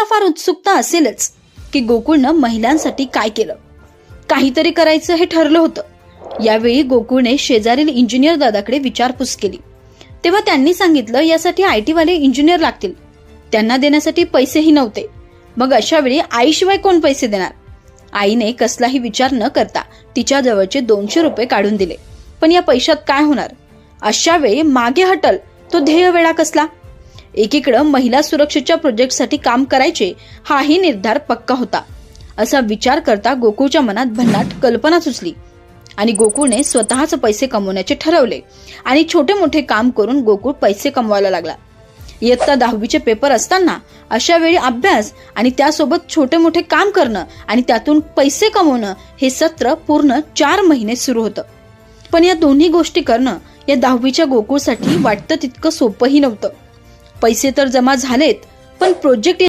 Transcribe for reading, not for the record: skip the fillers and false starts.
तुम्हाला फार उत्सुकता असेलच की गोकुळनं महिलांसाठी काय केलं. काहीतरी करायचं हे ठरलं होतं. यावेळी गोकुळने शेजारील इंजिनियर दादाकडे विचारपूस केली. तेव्हा त्यांनी सांगितलं यासाठी IT वाले इंजिनियर लागतील. त्यांना देण्यासाठी पैसेही नव्हते. मग अशा वेळी आईशिवाय कोण पैसे देणार. आईने कसलाही विचार न करता तिच्या जवळचे 200 रुपये काढून दिले. पण या पैशात काय होणार. अशा वेळी मागे हटल तो ध्येय वेळा कसला. एकीकडे महिला सुरक्षेच्या प्रोजेक्टसाठी काम करायचे हाही निर्धार पक्का होता. असा विचार करता गोकुळच्या मनात भन्नाट कल्पना सुचली आणि गोकुळने स्वतःच पैसे कमवण्याचे ठरवले आणि छोटे मोठे काम करून गोकुळ पैसे कमवायला लागला. इयत्ता 10वीचे पेपर असताना अशा वेळी अभ्यास आणि त्यासोबत छोटे मोठे काम करणं आणि त्यातून पैसे कमवणं हे सत्र पूर्ण 4 महिने सुरू होतं. पण या दोन्ही गोष्टी करणं या 10वीच्या गोकुळसाठी वाटतं तितकं सोपंही नव्हतं. पैसे तर जमा झालेत पण प्रोजेक्ट